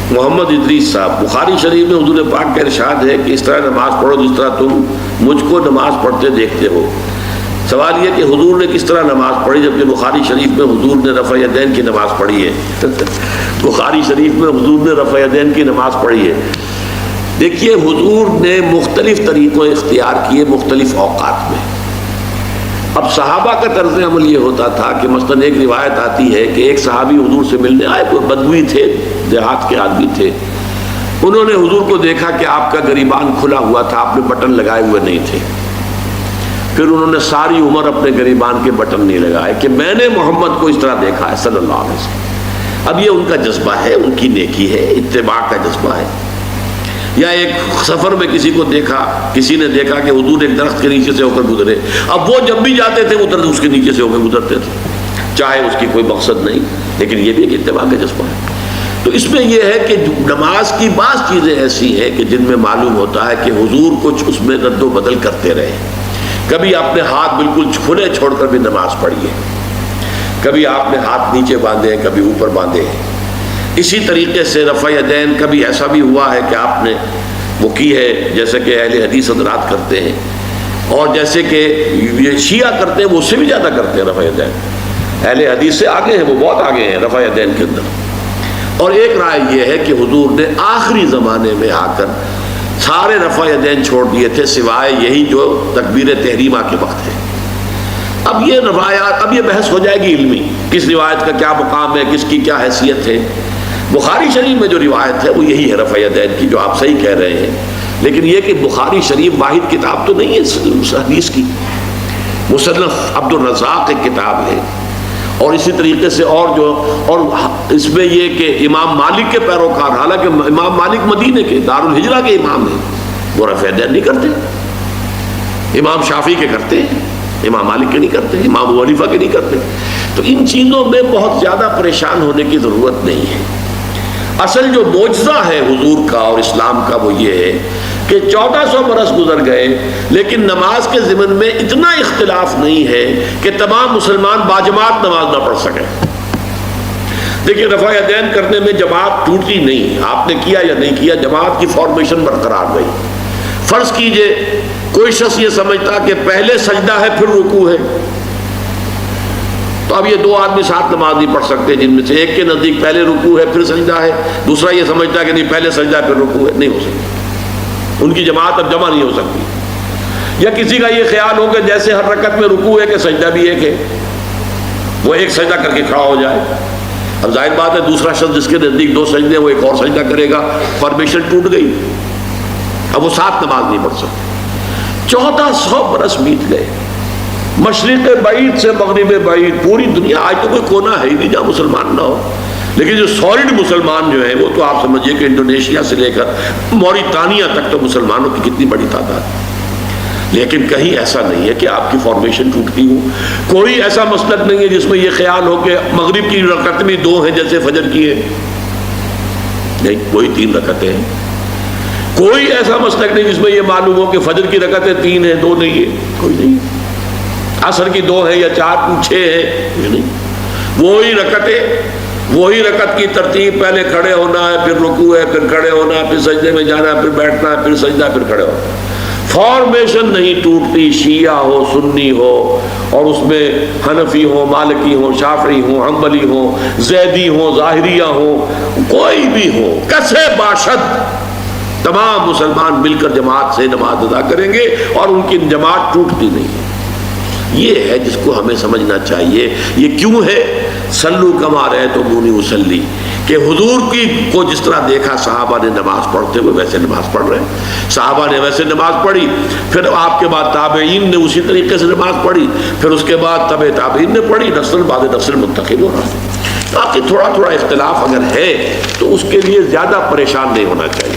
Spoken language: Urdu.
محمد ادریس صاحب، بخاری شریف میں حضور پاک کا ارشاد ہے کہ اس طرح نماز پڑھو جس طرح تم مجھ کو نماز پڑھتے دیکھتے ہو۔ سوال یہ کہ حضور نے کس طرح نماز پڑھی، جبکہ بخاری شریف میں حضور نے رفع یدین کی نماز پڑھی ہے۔ بخاری شریف میں حضور نے رفع یدین کی نماز پڑھی ہے۔ دیکھیے حضور نے مختلف طریقوں اختیار کیے مختلف اوقات میں۔ اب صحابہ کا طرز عمل یہ ہوتا تھا کہ مثلاً ایک روایت آتی ہے کہ ایک صحابی حضور سے ملنے آئے، کوئی بدوی تھے، دیہات کے آدمی تھے، انہوں نے حضور کو دیکھا کہ آپ کا گریبان کھلا ہوا تھا، آپ نے بٹن لگائے ہوئے نہیں تھے۔ پھر انہوں نے ساری عمر اپنے گریبان کے بٹن نہیں لگائے کہ میں نے محمد کو اس طرح دیکھا ہے صلی اللہ علیہ وسلم۔ اب یہ ان کا جذبہ ہے، ان کی نیکی ہے، اتباع کا جذبہ ہے۔ یا ایک سفر میں کسی کو دیکھا، کسی نے دیکھا کہ حضور ایک درخت کے نیچے سے ہو کر گزرے، اب وہ جب بھی جاتے تھے وہ درخت اس کے نیچے سے ہو کر گزرتے تھے، چاہے اس کی کوئی مقصد نہیں، لیکن یہ بھی ایک اتباع کا جذبہ ہے۔ تو اس میں یہ ہے کہ نماز کی بعض چیزیں ایسی ہیں کہ جن میں معلوم ہوتا ہے کہ حضور کچھ اس میں رد و بدل کرتے رہے۔ کبھی آپ نے ہاتھ بالکل کھلے چھوڑ کر بھی نماز پڑھی ہے، کبھی آپ نے ہاتھ نیچے باندھے ہیں، کبھی اوپر باندھے ہیں۔ اسی طریقے سے رفع یدین کبھی ایسا بھی ہوا ہے کہ آپ نے وہ کی ہے جیسے کہ اہل حدیث حضرات کرتے ہیں، اور جیسے کہ یہ شیعہ کرتے ہیں وہ اس سے بھی زیادہ کرتے ہیں رفع یدین۔ اہل حدیث سے آگے ہیں، وہ بہت آگے ہیں رفع یدین کے اندر۔ اور ایک رائے یہ ہے کہ حضور نے آخری زمانے میں آ کر سارے رفع یدین چھوڑ دیے تھے سوائے یہی جو تکبیر تحریمہ کے وقت ہے۔ اب یہ روایات، اب یہ بحث ہو جائے گی علمی، کس روایت کا کیا مقام ہے، کس کی کیا حیثیت ہے۔ بخاری شریف میں جو روایت ہے وہ یہی ہے رفع یدین کی، جو آپ صحیح کہہ رہے ہیں، لیکن یہ کہ بخاری شریف واحد کتاب تو نہیں ہے حدیث کی، مصنف عبد الرزاق ایک کتاب ہے، اور اسی طریقے سے اور اس میں یہ کہ امام مالک کے پیروکار، حالانکہ امام مالک مدینے کے دار الہجرہ کے امام ہیں، وہ رفع یدین نہیں کرتے۔ امام شافعی کے کرتے ہیں، امام مالک کے نہیں کرتے، امام ابو حنیفہ کے نہیں کرتے۔ تو ان چیزوں میں بہت زیادہ پریشان ہونے کی ضرورت نہیں ہے۔ اصل جو معجزہ ہے حضور کا اور اسلام کا وہ یہ ہے کہ 1400 برس گزر گئے لیکن نماز کے ضمن میں اتنا اختلاف نہیں ہے کہ تمام مسلمان باجماعت نماز نہ پڑھ سکیں۔ دیکھیں رفع یدین کرنے میں جماعت ٹوٹی نہیں، آپ نے کیا یا نہیں کیا، جماعت کی فارمیشن برقرار رہی۔ فرض کیجئے کوئی شخص یہ سمجھتا کہ پہلے سجدہ ہے پھر رکوع ہے، تو اب یہ دو آدمی ساتھ نماز نہیں پڑھ سکتے، جن میں سے ایک کے نزدیک پہلے رکوع ہے پھر سجدہ ہے، دوسرا یہ سمجھتا ہے کہ نہیں پہلے سجدہ ہے پھر رکوع ہے، نہیں ہو سکتی، ان کی جماعت اب جمع نہیں ہو سکتی۔ یا کسی کا یہ خیال ہو کہ جیسے ہر رکعت میں رکوع ہے کہ سجدہ بھی ایک ہے، وہ ایک سجدہ کر کے کھڑا ہو جائے۔ اب ظاہر بات ہے دوسرا شخص جس کے نزدیک دو سجدے ہیں وہ ایک اور سجدہ کرے گا، فارمیشن ٹوٹ گئی، اب وہ ساتھ نماز نہیں پڑھ سکتے۔ 1400 برس بیت گئے، مشرق بعید سے مغرب بعید، پوری دنیا، آج تو کوئی کونا ہے ہی نہیں جہاں مسلمان نہ ہو، لیکن جو سالڈ مسلمان جو ہیں وہ تو آپ سمجھیے کہ انڈونیشیا سے لے کر موریتانیہ تک تو مسلمانوں کی کتنی بڑی تعداد ہے۔ لیکن کہیں ایسا نہیں ہے کہ آپ کی فارمیشن ٹوٹتی ہو، کوئی ایسا مسلک نہیں ہے جس میں یہ خیال ہو کہ مغرب کی رکعت میں 2 ہیں جیسے فجر کی ہے، نہیں، کوئی 3 رکعتیں ہیں۔ کوئی ایسا مسلک نہیں جس میں یہ معلوم ہو کہ فجر کی رکعتیں 3 ہیں 2 نہیں ہے، کوئی نہیں۔ عصر کی 2 ہیں یا 4 6 ہیں، کوئی نہیں۔ وہی رکعت کی ترتیب، پہلے کھڑے ہونا ہے پھر رکوع ہے پھر کھڑے ہونا ہے پھر سجدے میں جانا ہے پھر بیٹھنا ہے پھر سجدہ پھر کھڑے ہونا ہے۔ فارمیشن نہیں ٹوٹتی، شیعہ ہو سنی ہو، اور اس میں حنفی ہو مالکی ہو شافعی ہو حنبلی ہو زیدی ہو ظاہریہ ہو، کوئی بھی ہو، کسے باشد تمام مسلمان مل کر جماعت سے نماز ادا کریں گے اور ان کی جماعت ٹوٹتی نہیں ہے۔ یہ ہے جس کو ہمیں سمجھنا چاہیے۔ یہ کیوں ہے؟ صلو کما رأیتمونی اصلی، کہ حضور کی کو جس طرح دیکھا صحابہ نے نماز پڑھتے ہوئے ویسے نماز پڑھ رہے ہیں، صحابہ نے ویسے نماز پڑھی، پھر آپ کے بعد تابعین نے اسی طریقے سے نماز پڑھی، پھر اس کے بعد تبع تابعین نے پڑھی، نسل بعد نسل منتقل ہو رہا ہے۔ باقی تھوڑا تھوڑا اختلاف اگر ہے تو اس کے لیے زیادہ پریشان نہیں ہونا چاہیے۔